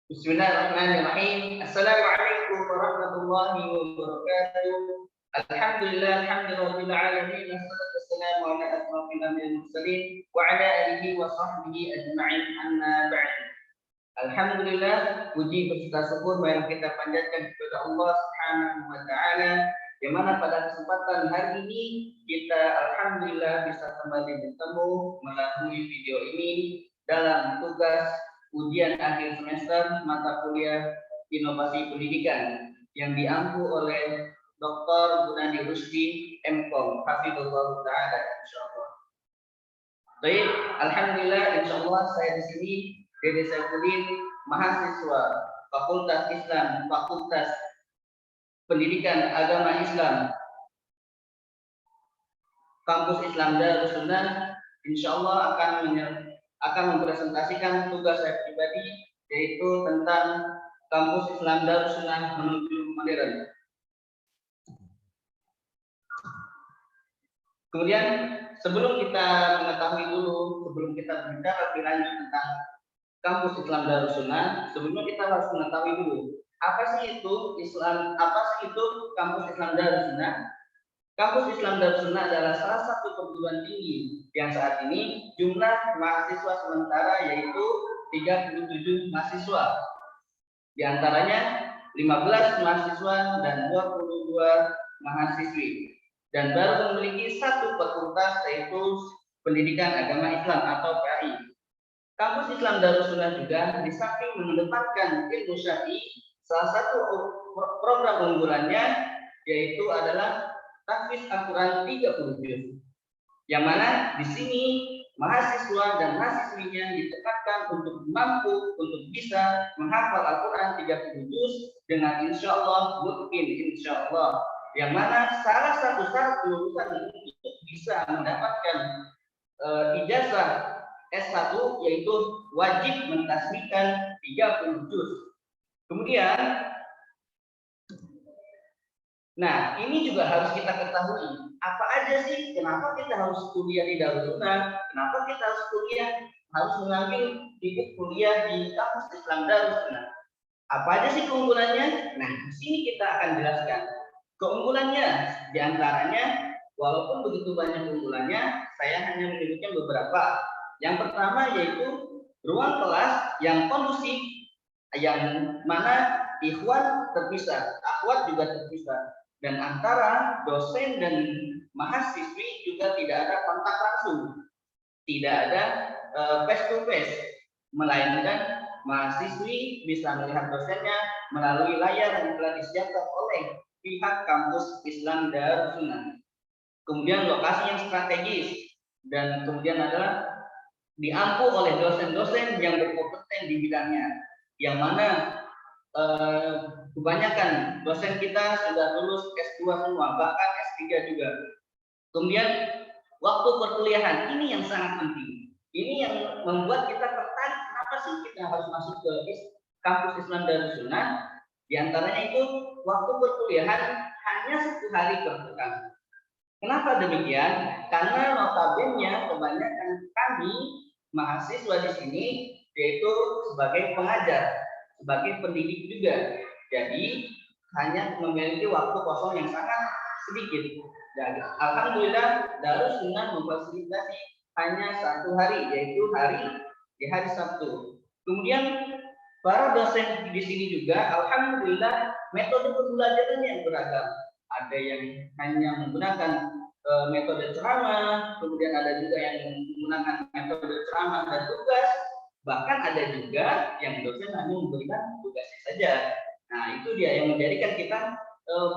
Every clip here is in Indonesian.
Bismillahirrahmanirrahim. Assalamualaikum warahmatullahi wabarakatuh. Alhamdulillah, alhamdulillahirabbil alamin. Wassalatu wassalamu ala asrofil anbiya'i wal mursalin wa ala alihi wa sahbihi ajma'in. Amma ba'd. Alhamdulillah, puji berserta syukur yang kita panjatkan kepada Allah Subhanahu wa taala, yang mana pada kesempatan hari ini kita alhamdulillah bisa kembali bertemu melalui video ini dalam tugas ujian akhir semester mata kuliah Inovasi Pendidikan yang diampu oleh Dr. Gunadi Rusdi MKom Hafizullah Ta'ala insyaallah. Baik, alhamdulillah insyaallah saya di sini Dede Saifuddin, mahasiswa Fakultas Islam, Fakultas Pendidikan Agama Islam, Kampus Islam Darus Sunnah, insyaallah akan mempresentasikan tugas saya pribadi, yaitu tentang Kampus Islam Darus Sunnah menuju modern. Kemudian sebelum kita mengetahui dulu, sebelum kita berbicara lebih lanjut tentang Kampus Islam Darus Sunnah, sebelumnya kita harus mengetahui dulu apa sih itu Islam, apa sih itu Kampus Islam Darus Sunnah. Kampus Islam Darus Sunnah adalah salah satu perguruan tinggi yang saat ini jumlah mahasiswa sementara yaitu 37 mahasiswa. Di antaranya 15 mahasiswa dan 22 mahasiswi. Dan baru memiliki satu fakultas yaitu Pendidikan Agama Islam atau PAI. Kampus Islam Darus Sunnah juga di samping mengedepankan ilmu syar'i, salah satu program unggulannya yaitu adalah tahfiz Al-Quran 30 juz. Yang mana di sini mahasiswa dan mahasiswinya ditekankan untuk mampu untuk bisa menghafal Al-Quran 30 juz dengan insyaallah mungkin insyaallah. Yang mana salah satu syarat lulusan untuk bisa mendapatkan ijazah S1 yaitu wajib mentasbihkan 30 juz. Kemudian, nah ini juga harus kita ketahui apa aja sih kenapa kita harus kuliah di Darus Sunnah, kenapa kita harus kuliah, harus mengambil kuliah di Kampus Islam Darus Sunnah. Apa aja sih keunggulannya? Nah di sini kita akan jelaskan keunggulannya. Diantaranya, walaupun begitu banyak keunggulannya, saya hanya menyebutkan beberapa. Yang pertama yaitu ruang kelas yang kondusif, yang mana ikhwan terpisah, akhwat juga terpisah, dan antara dosen dan mahasiswi juga tidak ada kontak langsung, tidak ada face to face, melainkan mahasiswi bisa melihat dosennya melalui layar yang telah disiapkan oleh pihak Kampus Islam Darus Sunnah. Kemudian lokasi yang strategis, dan kemudian adalah diampu oleh dosen-dosen yang berkompeten di bidangnya, yang mana kebanyakan dosen kita sudah lulus S2 semua, bahkan S3 juga. Kemudian waktu perkuliahan ini yang sangat penting. Ini yang membuat kita tertarik kenapa sih kita harus masuk ke Kampus Islam Darus Sunnah. Di antaranya itu waktu perkuliahan hanya 1 hari per pekan. Kenapa demikian? Karena notabene kebanyakan kami mahasiswa di sini yaitu sebagai pengajar, sebagai pendidik juga. Jadi hanya memiliki waktu kosong yang sangat sedikit. Dan alhamdulillah Darus Sunnah memfasilitasi hanya 1 hari, yaitu di hari Sabtu. Kemudian para dosen di sini juga alhamdulillah metode pembelajarannya yang beragam. Ada yang hanya menggunakan metode ceramah, kemudian ada juga yang menggunakan metode ceramah dan tugas, bahkan ada juga yang dosen hanya memberikan tugasnya saja. Nah itu dia yang menjadikan kita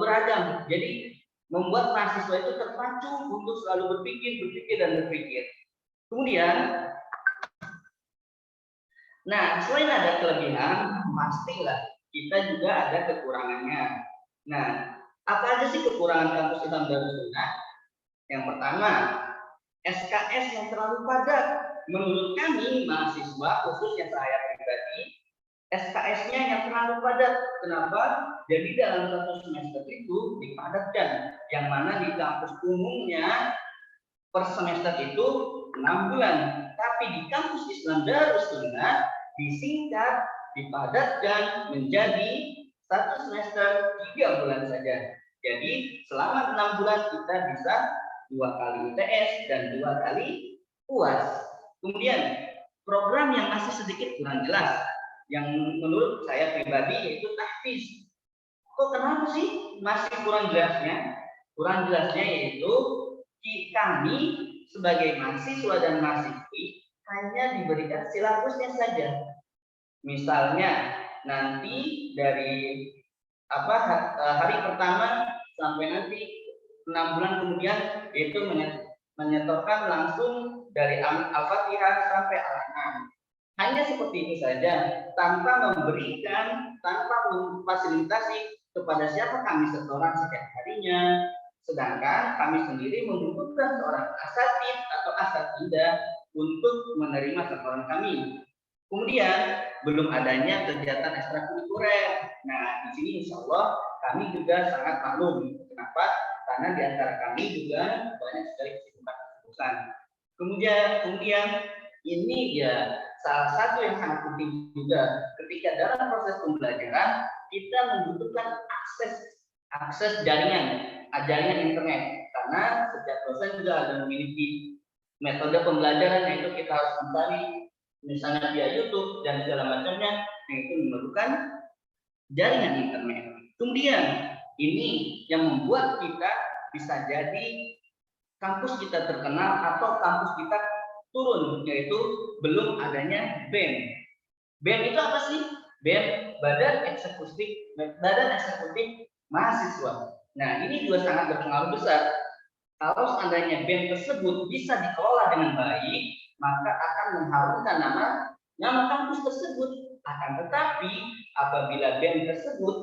beragam, jadi membuat mahasiswa itu terpacu untuk selalu berpikir dan berpikir. Kemudian, nah selain ada kelebihan, pastilah kita juga ada kekurangannya. Nah apa aja sih kekurangan Kampus Islam Darus Sunnah? Yang pertama, SKS yang terlalu padat. Menurut kami mahasiswa, khususnya saya pribadi, SKS-nya yang terlalu padat. Kenapa? Jadi dalam 1 semester itu dipadatkan, yang mana di kampus umumnya per semester itu 6 bulan. Tapi di Kampus Islam Darus Sunnah disingkat, dipadatkan menjadi 1 semester 3 bulan saja. Jadi selama 6 bulan kita bisa 2 kali UTS dan 2 kali UAS. Kemudian program yang masih sedikit kurang jelas, yang menurut saya pribadi yaitu tahfiz. Kok kenapa sih masih kurang jelasnya? Kurang jelasnya yaitu kami sebagai mahasiswa dan mahasiswi hanya diberikan silabusnya saja. Misalnya nanti dari hari pertama sampai nanti 6 bulan kemudian itu menyetorkan langsung dari Al-Fatihah sampai Al-An'am. Hanya seperti itu saja, tanpa memfasilitasi kepada siapa kami setoran setiap harinya. Sedangkan kami sendiri membutuhkan seorang asatid atau asatidah untuk menerima setoran kami. Kemudian belum adanya kegiatan ekstrakurikuler. Nah, di sini insya Allah kami juga sangat maklum. Kenapa? Karena di antara kami juga banyak sekali kesibukan. Kemudian ini ya salah satu yang sangat penting juga ketika dalam proses pembelajaran kita membutuhkan akses jaringan internet, karena setiap dosen juga ada memiliki metode pembelajaran, yaitu kita harus mencari misalnya via YouTube dan segala macamnya, yaitu memerlukan jaringan internet. Kemudian ini yang membuat kita bisa jadi kampus kita terkenal atau kampus kita turun, yaitu belum adanya BEM. BEM itu apa sih? BEM, Badan Eksekutif Mahasiswa. Nah, ini juga sangat berpengaruh besar. Kalau seandainya BEM tersebut bisa dikelola dengan baik, maka akan mengharumkan nama kampus tersebut. Akan tetapi apabila BEM tersebut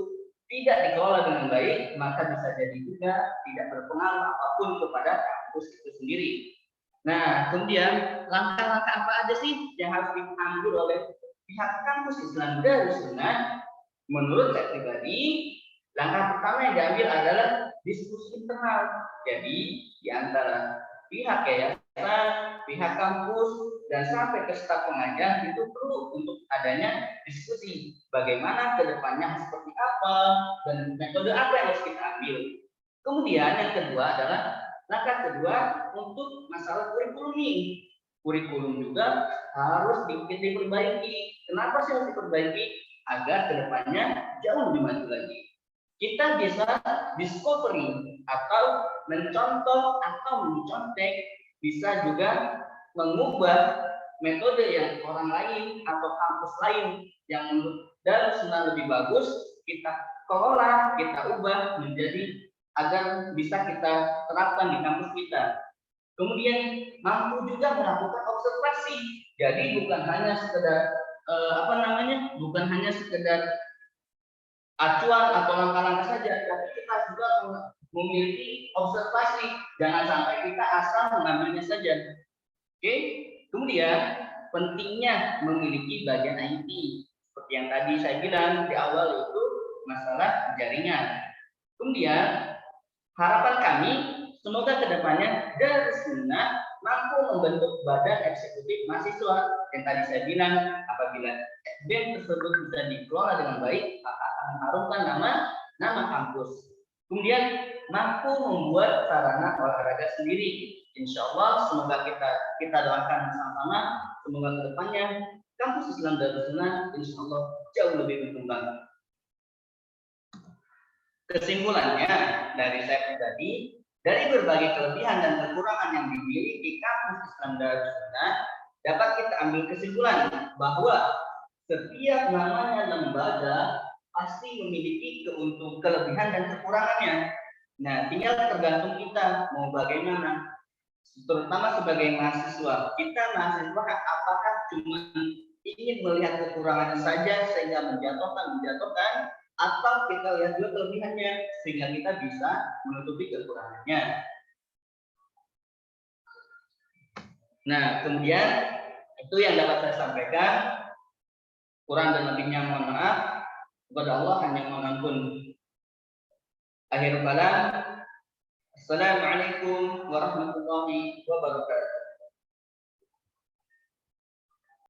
tidak dikelola dengan baik, maka bisa jadi juga tidak berpengaruh apapun kepada kampus itu sendiri. Nah, kemudian langkah-langkah apa aja sih yang harus diambil oleh pihak kampus Islam Darussunnah? Menurut saya pribadi, langkah pertama yang diambil adalah diskusi internal. Jadi di antara pihak yayasan, pihak kampus, dan sampai ke staf pengajar itu perlu untuk adanya diskusi bagaimana kedepannya seperti apa dan metode apa yang harus kita ambil. Kemudian yang kedua adalah langkah kedua untuk masalah kurikulum ini. Kurikulum juga harus diperbaiki. Kenapa sih harus diperbaiki? Agar kedepannya jauh lebih maju lagi. Kita bisa discovery atau mencontoh atau mencontek, bisa juga mengubah metode yang orang lain atau kampus lain yang menurut Darussunnah lebih bagus, kita kelola, kita ubah menjadi agar bisa kita terapkan di kampus kita. Kemudian mampu juga melakukan observasi. Jadi bukan hanya sekedar bukan hanya sekedar acuan atau langkah-langkah saja, tapi kita juga memiliki observasi. Jangan sampai kita asal mengambilnya saja. Oke. Kemudian pentingnya memiliki bagian IT. Seperti yang tadi saya bilang di awal itu masalah jaringan. Kemudian harapan kami semoga kedepannya Darussunnah mampu membentuk badan eksekutif mahasiswa yang tadi saya bilang, apabila BEM tersebut bisa dikelola dengan baik maka akan mengharumkan nama kampus. Kemudian mampu membuat sarana olahraga sendiri. Insya Allah semoga kita doakan sama-sama, semoga kedepannya kampus Islam Darussunnah insya Allah jauh lebih berkembang. Kesimpulannya dari saya pribadi, dari berbagai kelebihan dan kekurangan yang dimiliki kampus Islam Darussunnah, dapat kita ambil kesimpulan bahwa setiap namanya lembaga pasti memiliki kelebihan dan kekurangannya. Nah, tinggal tergantung kita mau bagaimana. Terutama sebagai mahasiswa, kita mahasiswa apakah cuma ingin melihat kekurangannya saja sehingga menjatuhkan, atau kita lihat juga kelebihannya sehingga kita bisa menutupi kekurangannya. Nah, kemudian itu yang dapat saya sampaikan. Kurang dan lebihnya mohon maaf. Kepada Allah hanya mohon ampun. Akhirul kalam. Assalamualaikum warahmatullahi wabarakatuh.